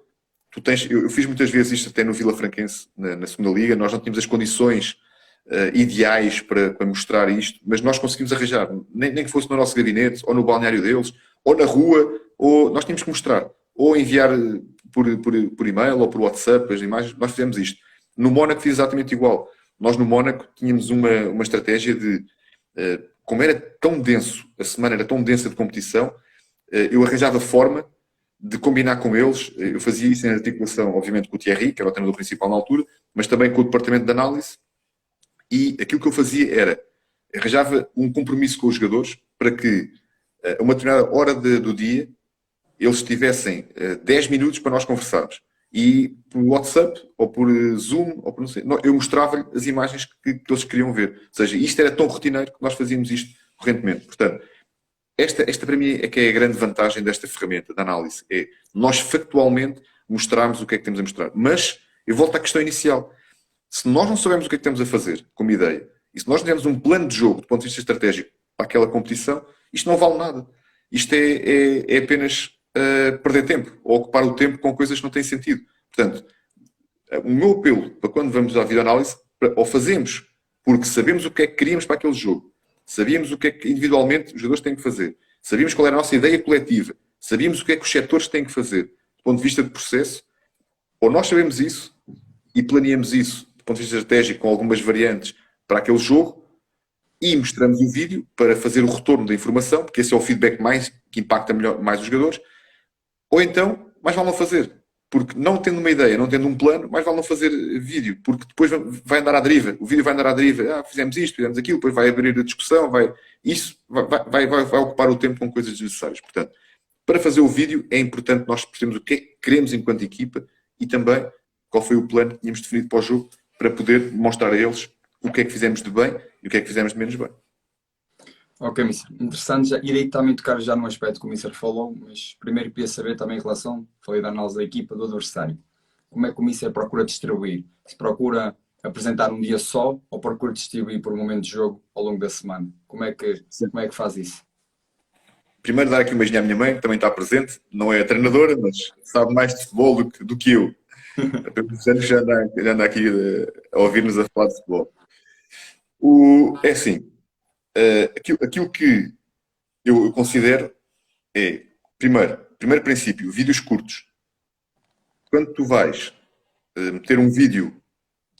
Speaker 2: eu fiz muitas vezes isto até no Vila Franquense, na segunda liga, nós não tínhamos as condições ideais para mostrar isto, mas nós conseguimos arranjar, nem que fosse no nosso gabinete, ou no balneário deles, ou na rua, ou nós tínhamos que mostrar, ou enviar por e-mail, ou por WhatsApp, as imagens, nós fizemos isto. No Mónaco fiz exatamente igual. Nós no Mónaco tínhamos uma estratégia de, como era tão denso, a semana era tão densa de competição, eu arranjava forma de combinar com eles. Eu fazia isso em articulação, obviamente, com o Thierry, que era o treinador principal na altura, mas também com o departamento de análise. E aquilo que eu fazia era, arranjava um compromisso com os jogadores para que, a uma determinada hora do dia, eles tivessem 10 minutos para nós conversarmos. E por WhatsApp, ou por Zoom, ou por não sei, eu mostrava-lhe as imagens que eles queriam ver. Ou seja, isto era tão rotineiro que nós fazíamos isto correntemente. Portanto, esta para mim é que é a grande vantagem desta ferramenta de análise. É nós factualmente mostrarmos o que é que temos a mostrar. Mas eu volto à questão inicial. Se nós não soubermos o que é que temos a fazer como ideia, e se nós não tivermos um plano de jogo do ponto de vista estratégico para aquela competição, isto não vale nada. Isto é apenas perder tempo, ou ocupar o tempo com coisas que não têm sentido. Portanto, o meu apelo para quando vamos à videoanálise, ou fazemos porque sabemos o que é que queríamos para aquele jogo, sabíamos o que é que individualmente os jogadores têm que fazer, sabíamos qual era a nossa ideia coletiva, sabíamos o que é que os setores têm que fazer do ponto de vista de processo, ou nós sabemos isso e planeamos isso do ponto de vista estratégico com algumas variantes para aquele jogo e mostramos o vídeo para fazer o retorno da informação, porque esse é o feedback que impacta mais os jogadores, ou então, mais vale não fazer. Porque não tendo uma ideia, não tendo um plano, mais vale não fazer vídeo, porque depois vai andar à deriva. O vídeo vai andar à deriva. Fizemos isto, fizemos aquilo, depois vai abrir a discussão, isso vai ocupar o tempo com coisas desnecessárias. Portanto, para fazer o vídeo é importante nós percebermos o que é que queremos enquanto equipa e também qual foi o plano que tínhamos definido para o jogo para poder mostrar a eles o que é que fizemos de bem e o que é que fizemos de menos bem.
Speaker 1: Ok, Mister. Interessante. Irei também tocar já no aspecto que o Mister falou, mas primeiro queria saber também em relação, falei da análise da equipa, do adversário. Como é que o Mister procura distribuir? Se procura apresentar um dia só ou procura distribuir por um momento de jogo ao longo da semana? Como é que faz isso?
Speaker 2: Primeiro dar aqui um beijinho à minha mãe, que também está presente. Não é a treinadora, mas sabe mais de futebol do que eu. Há muitos anos já anda aqui a ouvir-nos a falar de futebol. É assim, aquilo que eu considero é, primeiro princípio, vídeos curtos. Quando tu vais meter um vídeo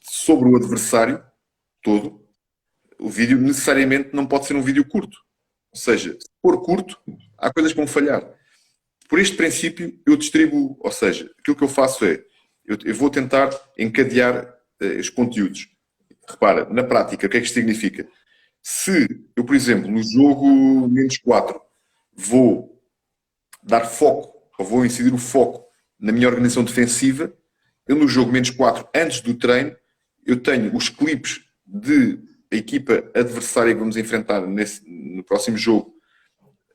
Speaker 2: sobre o adversário todo, o vídeo necessariamente não pode ser um vídeo curto. Ou seja, se for curto, há coisas que vão falhar. Por este princípio, eu distribuo, ou seja, aquilo que eu faço é, eu vou tentar encadear os conteúdos. Repara, na prática, o que é que isto significa? Se eu, por exemplo, no jogo -4, vou dar foco, ou vou incidir o foco na minha organização defensiva, eu no jogo -4, antes do treino, eu tenho os clipes de a equipa adversária que vamos enfrentar no próximo jogo,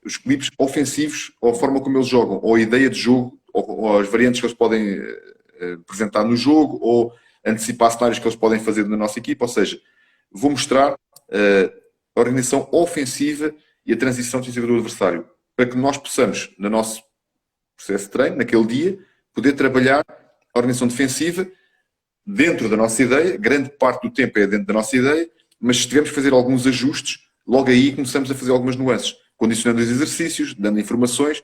Speaker 2: os clipes ofensivos, ou a forma como eles jogam, ou a ideia de jogo, ou as variantes que eles podem apresentar no jogo, ou antecipar cenários que eles podem fazer na nossa equipa. Ou seja, vou mostrar a organização ofensiva e a transição defensiva do adversário, para que nós possamos, no nosso processo de treino, naquele dia, poder trabalhar a organização defensiva dentro da nossa ideia. Grande parte do tempo é dentro da nossa ideia, mas se tivermos que fazer alguns ajustes, logo aí começamos a fazer algumas nuances, condicionando os exercícios, dando informações,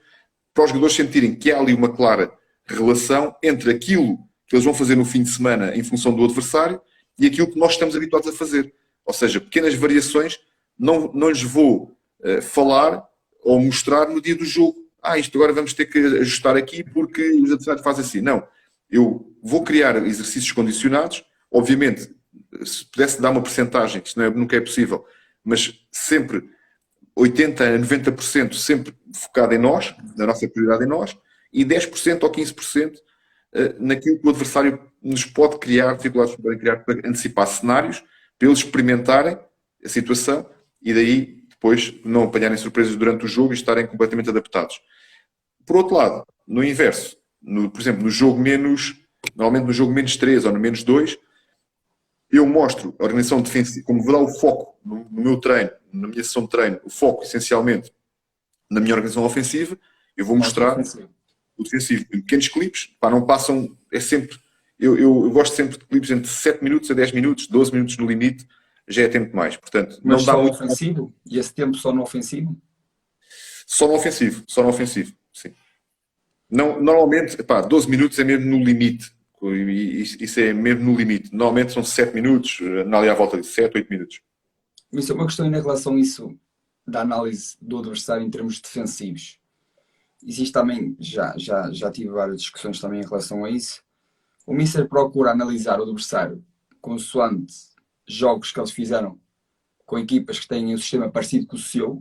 Speaker 2: para os jogadores sentirem que há ali uma clara relação entre aquilo que eles vão fazer no fim de semana em função do adversário e aquilo que nós estamos habituados a fazer. Ou seja, pequenas variações não lhes vou falar ou mostrar no dia do jogo. Isto agora vamos ter que ajustar aqui porque os adversários fazem assim. Não. Eu vou criar exercícios condicionados. Obviamente, se pudesse dar uma percentagem, isto nunca é possível, mas sempre 80% a 90% sempre focado em nós, na nossa prioridade em nós, e 10% ou 15% naquilo que o adversário nos pode criar, dificuldades para criar, para antecipar cenários, para eles experimentarem a situação e daí depois não apanharem surpresas durante o jogo e estarem completamente adaptados. Por outro lado, no inverso, por exemplo, normalmente no jogo -3 ou no -2, eu mostro a organização defensiva, como vou dar o foco no meu treino, na minha sessão de treino, o foco essencialmente na minha organização ofensiva, eu vou mostrar o defensivo em pequenos clipes, não passam, é sempre, eu gosto sempre de clipes entre 7 minutos a 10 minutos, 12 minutos no limite, já é tempo demais, portanto,
Speaker 1: mas
Speaker 2: não dá
Speaker 1: só
Speaker 2: muito
Speaker 1: ofensivo? E esse tempo só no ofensivo?
Speaker 2: Só no ofensivo, sim. Não, normalmente, 12 minutos é mesmo no limite. Isso é mesmo no limite. Normalmente são 7 minutos, ali à volta de 7, 8 minutos.
Speaker 1: Isso é uma questão em relação a isso, da análise do adversário em termos defensivos. existe também, já tive várias discussões também em relação a isso. O Mister procura analisar o adversário consoante jogos que eles fizeram com equipas que têm um sistema parecido com o seu,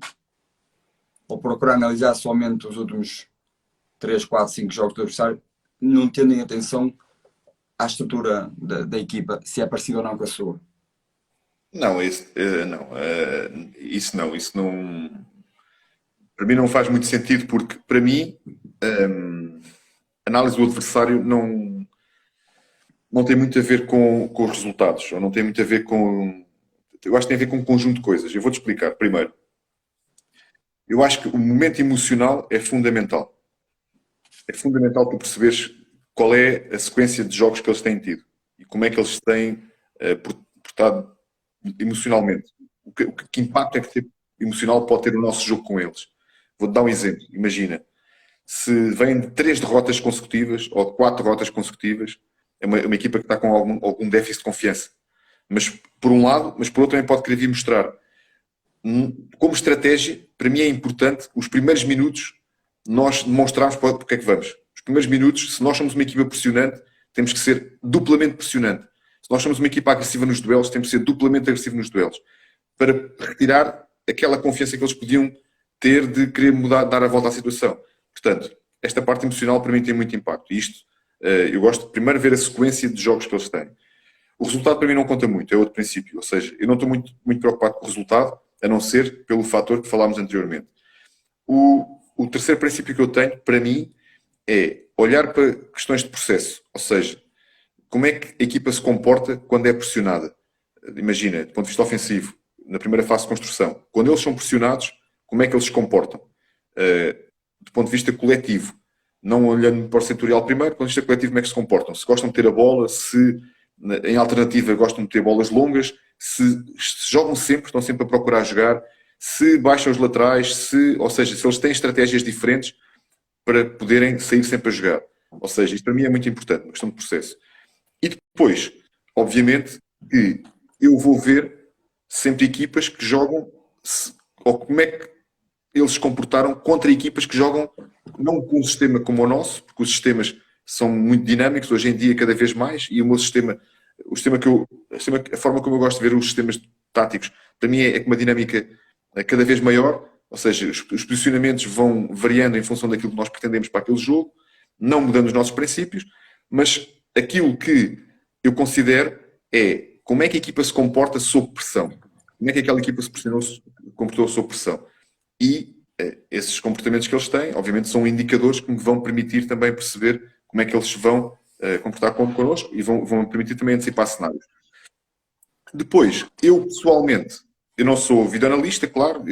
Speaker 1: ou procura analisar somente os últimos 3, 4, 5 jogos do adversário, não tendo em atenção à estrutura da equipa, se é parecida ou não com a sua.
Speaker 2: Não, isso não, para mim não faz muito sentido, porque para mim a análise do adversário não tem muito a ver com os resultados, ou não tem muito a ver com. Eu acho que tem a ver com um conjunto de coisas. Eu vou-te explicar. Primeiro, eu acho que o momento emocional é fundamental. É fundamental tu perceberes qual é a sequência de jogos que eles têm tido e como é que eles têm portado emocionalmente. Que impacto é que emocional pode ter o nosso jogo com eles? Vou-te dar um exemplo. Imagina, se vêm de 3 derrotas consecutivas ou de 4 derrotas consecutivas, é uma equipa que está com algum déficit de confiança. Mas por um lado, mas por outro também pode querer vir mostrar. Como estratégia, para mim é importante os primeiros minutos nós demonstrarmos porque é que vamos. Os primeiros minutos, se nós somos uma equipa pressionante, temos que ser duplamente pressionante. Se nós somos uma equipa agressiva nos duelos, temos que ser duplamente agressivo nos duelos. Para retirar aquela confiança que eles podiam ter de querer mudar, dar a volta à situação. Portanto, esta parte emocional para mim tem muito impacto. E isto, eu gosto de primeiro ver a sequência de jogos que eles têm. O resultado para mim não conta muito, é outro princípio. Ou seja, eu não estou muito preocupado com o resultado, a não ser pelo fator que falámos anteriormente. O terceiro princípio que eu tenho, para mim, é olhar para questões de processo. Ou seja, como é que a equipa se comporta quando é pressionada. Imagina, do ponto de vista ofensivo, na primeira fase de construção, quando eles são pressionados, como é que eles se comportam? Do ponto de vista coletivo, não olhando para o setorial primeiro, do ponto de vista coletivo, como é que se comportam? Se gostam de ter a bola, se em alternativa gostam de ter bolas longas, se jogam sempre, estão sempre a procurar jogar, se baixam os laterais, ou seja, se eles têm estratégias diferentes para poderem sair sempre a jogar. Ou seja, isto para mim é muito importante, uma questão de processo. E depois, obviamente, que eu vou ver sempre equipas que jogam, ou como é que eles se comportaram contra equipas que jogam não com um sistema como o nosso, porque os sistemas são muito dinâmicos hoje em dia, cada vez mais, e o meu sistema, a forma como eu gosto de ver os sistemas táticos, para mim é com uma dinâmica cada vez maior, ou seja, os posicionamentos vão variando em função daquilo que nós pretendemos para aquele jogo, não mudando os nossos princípios, mas aquilo que eu considero é como é que a equipa se comporta sob pressão. Como é que aquela equipa se comportou sob pressão. E esses comportamentos que eles têm, obviamente, são indicadores que me vão permitir também perceber como é que eles se vão comportar connosco e vão permitir também antecipar cenários. Depois, eu pessoalmente, eu não sou videoanalista, claro,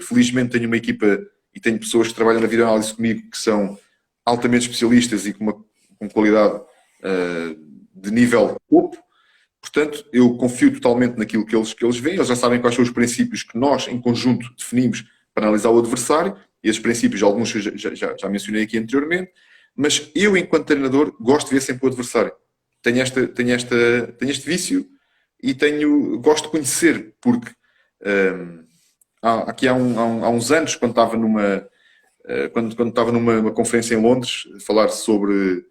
Speaker 2: felizmente tenho uma equipa e tenho pessoas que trabalham na videoanálise comigo que são altamente especialistas e com qualidade de nível topo. Portanto, eu confio totalmente naquilo que eles veem. Eles já sabem quais são os princípios que nós, em conjunto, definimos para analisar o adversário. E esses princípios, alguns eu já mencionei aqui anteriormente. Mas eu, enquanto treinador, gosto de ver sempre o adversário. Tenho este vício e gosto de conhecer, porque aqui há uns anos, quando estava numa conferência em Londres, a falar sobre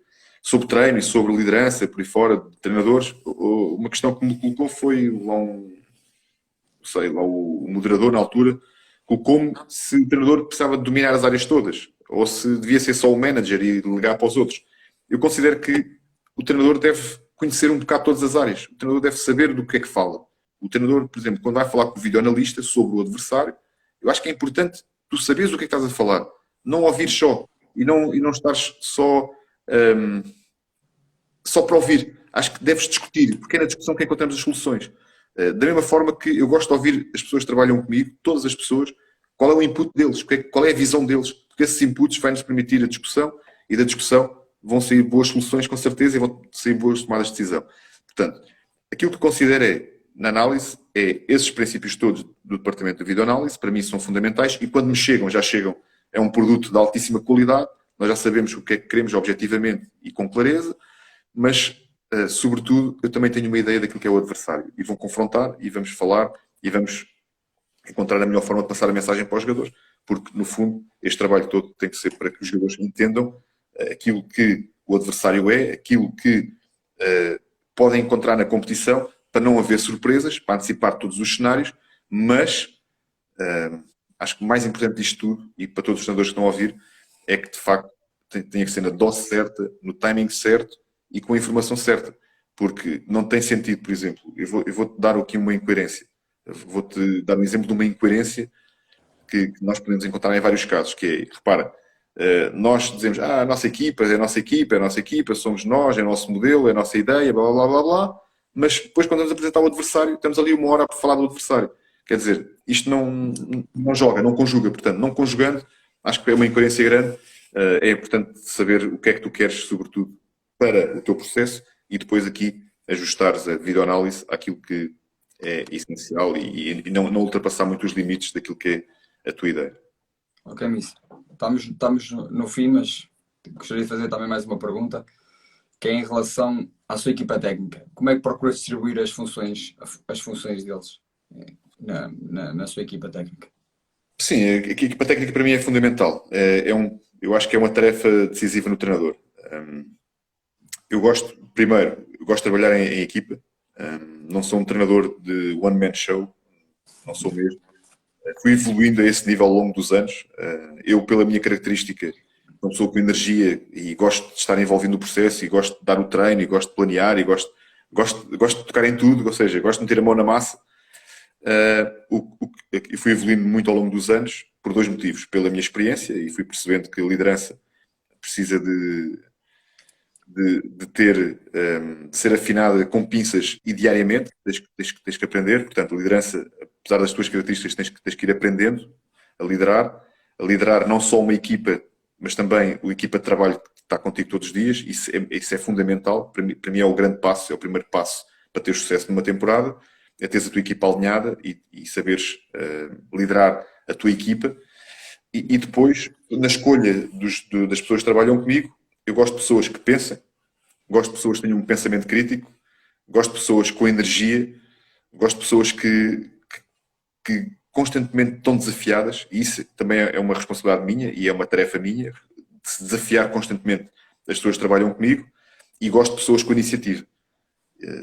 Speaker 2: treino e sobre liderança, por aí fora, de treinadores, uma questão que me colocou foi o moderador na altura, colocou-me se o treinador precisava de dominar as áreas todas, ou se devia ser só o manager e delegar para os outros. Eu considero que o treinador deve conhecer um bocado todas as áreas. O treinador deve saber do que é que fala. O treinador, por exemplo, quando vai falar com o videoanalista sobre o adversário, eu acho que é importante tu saberes o que é que estás a falar. Não ouvir só. E não estares só para ouvir. Acho que deves discutir, porque é na discussão que encontramos as soluções. Da mesma forma que eu gosto de ouvir as pessoas que trabalham comigo, todas as pessoas, qual é o input deles, qual é a visão deles, porque esses inputs vão-nos permitir a discussão e da discussão vão sair boas soluções com certeza e vão sair boas tomadas de decisão. Portanto, aquilo que considero na análise, esses princípios todos do departamento de videoanálise, para mim são fundamentais e quando me já chegam, é um produto de altíssima qualidade, nós já sabemos o que é que queremos objetivamente e com clareza, mas, sobretudo, eu também tenho uma ideia daquilo que é o adversário e vão confrontar e vamos falar e vamos encontrar a melhor forma de passar a mensagem para os jogadores, porque, no fundo, este trabalho todo tem que ser para que os jogadores entendam aquilo que o adversário é, aquilo que podem encontrar na competição, para não haver surpresas, para antecipar todos os cenários, mas acho que o mais importante disto tudo, e para todos os treinadores que estão a ouvir, é que de facto tem que ser na dose certa, no timing certo e com a informação certa. Porque não tem sentido, por exemplo, eu vou-te dar aqui uma incoerência. Vou-te dar um exemplo de uma incoerência que nós podemos encontrar em vários casos, que é, repara, nós dizemos, a nossa equipa, é a nossa equipa, é a nossa equipa, somos nós, é o nosso modelo, é a nossa ideia, blá, blá, blá, blá, mas depois quando vamos apresentar o adversário, temos ali uma hora para falar do adversário. Quer dizer, isto não joga, não conjuga, portanto, não conjugando, acho que é uma incoerência grande, é importante saber o que é que tu queres, sobretudo, para o teu processo e depois aqui ajustares a videoanálise àquilo que é essencial e não ultrapassar muito os limites daquilo que é a tua ideia.
Speaker 1: Ok, Miss. Estamos no fim, mas gostaria de fazer também mais uma pergunta, que é em relação à sua equipa técnica. Como é que procura distribuir as funções deles na sua equipa técnica?
Speaker 2: Sim, a equipa técnica para mim é fundamental. Eu acho que é uma tarefa decisiva no treinador. Primeiro, eu gosto de trabalhar em equipa. Não sou um treinador de one-man show, não sou mesmo. Fui evoluindo a esse nível ao longo dos anos. Eu, pela minha característica, sou uma pessoa com energia e gosto de estar envolvido no processo e gosto de dar o treino e gosto de planear e gosto de tocar em tudo, ou seja, gosto de meter a mão na massa. Eu fui evoluindo muito ao longo dos anos por dois motivos. Pela minha experiência e fui percebendo que a liderança precisa de ser afinada com pinças e diariamente, tens que aprender. Portanto, a liderança, apesar das tuas características, tens que ir aprendendo a liderar não só uma equipa, mas também a equipa de trabalho que está contigo todos os dias. Isso é fundamental. Para mim é o grande passo, é o primeiro passo para ter sucesso numa temporada, é teres a tua equipa alinhada e saberes liderar a tua equipa. E depois, na escolha das pessoas que trabalham comigo, eu gosto de pessoas que pensem, gosto de pessoas que tenham um pensamento crítico, gosto de pessoas com energia, gosto de pessoas que constantemente estão desafiadas, e isso também é uma responsabilidade minha e é uma tarefa minha, de se desafiar constantemente as pessoas que trabalham comigo, e gosto de pessoas com iniciativa.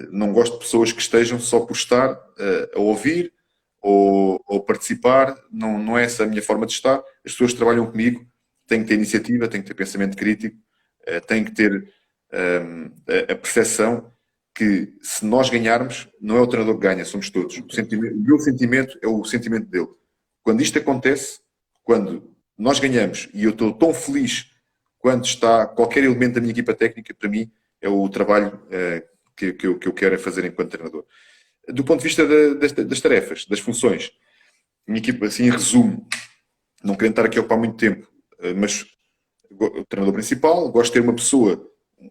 Speaker 2: Não gosto de pessoas que estejam só por estar a ouvir ou participar, não é essa a minha forma de estar. As pessoas que trabalham comigo têm que ter iniciativa, têm que ter pensamento crítico, têm que ter a percepção que se nós ganharmos, não é o treinador que ganha, somos todos. O meu sentimento é o sentimento dele. Quando isto acontece, quando nós ganhamos e eu estou tão feliz quando está qualquer elemento da minha equipa técnica, para mim é o trabalho que eu quero fazer enquanto treinador. Do ponto de vista das tarefas, das funções, a minha equipa, assim, em resumo, não querendo estar aqui a ocupar muito tempo, mas o treinador principal, gosto de ter uma pessoa,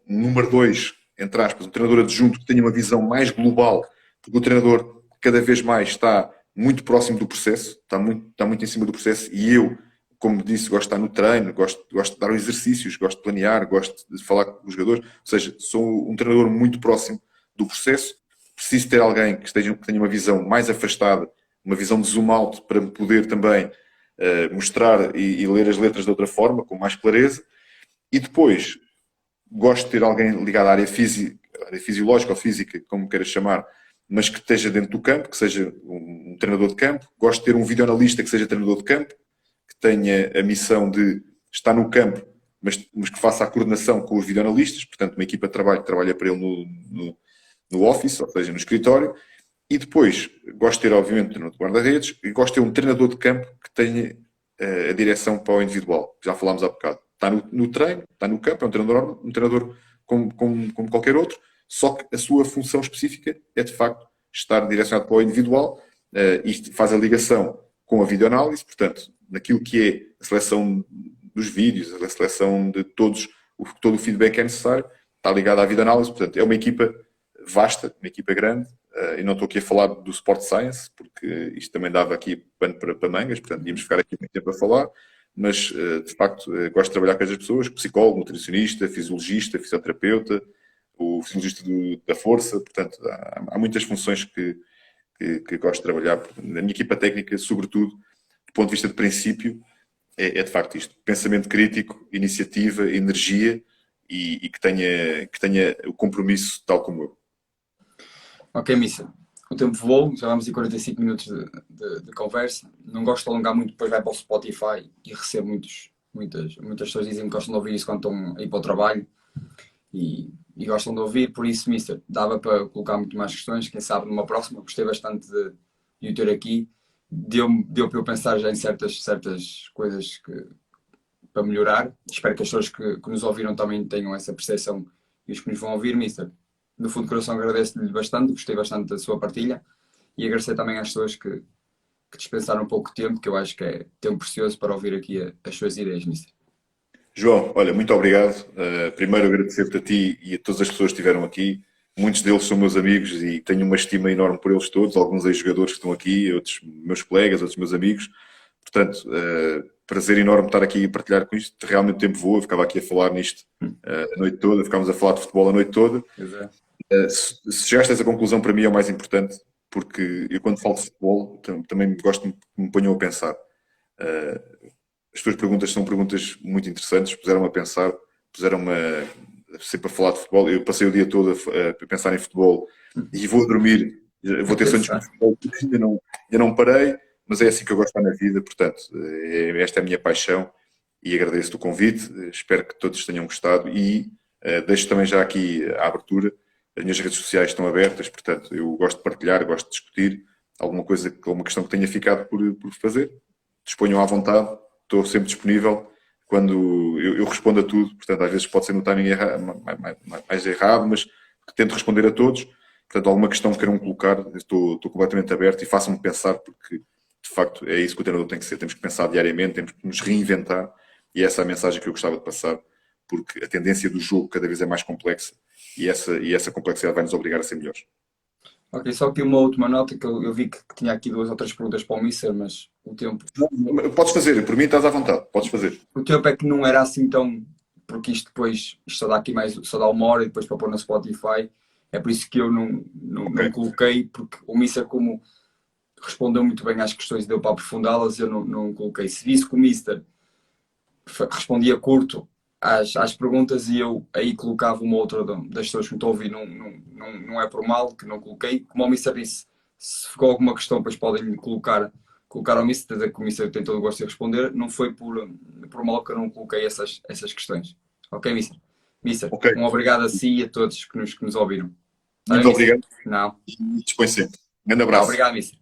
Speaker 2: um número 2, entre aspas, um treinador adjunto que tenha uma visão mais global, porque o treinador cada vez mais está muito próximo do processo, está muito em cima do processo, e eu, como disse, gosto de estar no treino, gosto de dar exercícios, gosto de planear, gosto de falar com os jogadores, ou seja, sou um treinador muito próximo do processo. Preciso ter alguém que tenha uma visão mais afastada, uma visão de zoom out, para me poder também mostrar e ler as letras de outra forma, com mais clareza. E depois, gosto de ter alguém ligado à área fisiológica ou física, como queiras chamar, mas que esteja dentro do campo, que seja um treinador de campo. Gosto de ter um videoanalista que seja treinador de campo, que tenha a missão de estar no campo, mas que faça a coordenação com os videoanalistas, portanto, uma equipa de trabalho que trabalha para ele no office, ou seja, no escritório. E depois, gosto de ter, obviamente, um treinador de guarda-redes e gosto de ter um treinador de campo que tenha a direção para o individual, que já falámos há bocado. Está no treino, está no campo, é um treinador como qualquer outro, só que a sua função específica é, de facto, estar direcionado para o individual e faz a ligação com a videoanálise, portanto, naquilo que é a seleção dos vídeos, a seleção de todo o feedback que é necessário, está ligado à videoanálise, portanto, é uma equipa vasta, uma equipa grande, e não estou aqui a falar do Sport Science, porque isto também dava aqui pano para mangas, portanto, íamos ficar aqui muito tempo a falar, mas, de facto, gosto de trabalhar com as pessoas, psicólogo, nutricionista, fisiologista, fisioterapeuta, o fisiologista da força, portanto, há muitas funções que gosto de trabalhar. Na minha equipa técnica, sobretudo, do ponto de vista de princípio, é de facto isto. Pensamento crítico, iniciativa, energia e que tenha o compromisso tal como eu.
Speaker 1: Ok, Missa. O tempo voou, já vamos em 45 minutos de conversa. Não gosto de alongar muito, depois vai para o Spotify e recebo muitas pessoas dizem que gostam de ouvir isso quando estão aí para o trabalho e gostam de ouvir, por isso, Mister, dava para colocar muito mais questões, quem sabe numa próxima. Gostei bastante de o ter aqui. Deu para eu pensar já em certas coisas para melhorar. Espero que as pessoas que nos ouviram também tenham essa percepção e os que nos vão ouvir, Mister. No fundo do coração agradeço-lhe bastante, gostei bastante da sua partilha e agradecer também às pessoas que dispensaram um pouco de tempo, que eu acho que é tempo precioso para ouvir aqui as suas ideias, Mister.
Speaker 2: João, olha, muito obrigado. Primeiro agradecer-te a ti e a todas as pessoas que estiveram aqui. Muitos deles são meus amigos e tenho uma estima enorme por eles todos, alguns ex-jogadores que estão aqui, outros meus colegas, outros meus amigos. Portanto, prazer enorme estar aqui a partilhar com isto. Realmente o tempo voa, eu ficava aqui a falar nisto a noite toda, ficámos a falar de futebol a noite toda. Se chegaste a essa conclusão, para mim é o mais importante, porque eu quando falo de futebol também gosto que me ponham a pensar. As tuas perguntas são perguntas muito interessantes, puseram-me a pensar, puseram-me sempre a falar de futebol. Eu passei o dia todo a pensar em futebol e vou dormir, vou ter sonhos com futebol, porque ainda não parei, mas é assim que eu gosto de estar na vida, portanto, esta é a minha paixão e agradeço-te o convite, espero que todos tenham gostado e deixo também já aqui a abertura. As minhas redes sociais estão abertas, portanto, eu gosto de partilhar, gosto de discutir alguma questão que tenha ficado por fazer. Disponham à vontade, estou sempre disponível. Quando eu respondo a tudo, portanto, às vezes pode ser no timing mais errado, mas tento responder a todos. Portanto, alguma questão que queiram colocar, estou completamente aberto e façam-me pensar, porque de facto é isso que o treinador tem que ser. Temos que pensar diariamente, temos que nos reinventar e essa é a mensagem que eu gostava de passar, porque a tendência do jogo cada vez é mais complexa e essa complexidade vai nos obrigar a ser melhores.
Speaker 1: Ok, só aqui uma última nota que eu vi que tinha aqui duas ou três perguntas para o Mister, mas o tempo.
Speaker 2: Podes fazer, por mim estás à vontade, podes fazer.
Speaker 1: O tempo é que não era assim tão. Porque isto só dá aqui mais, só dá uma hora e depois para pôr no Spotify. É por isso que eu não coloquei, porque o Mister, como respondeu muito bem às questões e deu para aprofundá-las, eu não coloquei. Se visse que o Mister respondia curto às perguntas e eu aí colocava uma outra das pessoas que me estão a ouvir, não é por mal que não coloquei. Como o Mister disse, se ficou alguma questão, depois podem colocar ao Mister, que o Mister tem todo o gosto de responder. Não foi por mal que eu não coloquei essas questões. Ok, Mister? Mister,
Speaker 2: Okay.
Speaker 1: um obrigado a si e a todos que nos ouviram.
Speaker 2: Muito obrigado.
Speaker 1: Não.
Speaker 2: E dispõe sempre. Um grande abraço.
Speaker 1: Obrigado, Mister.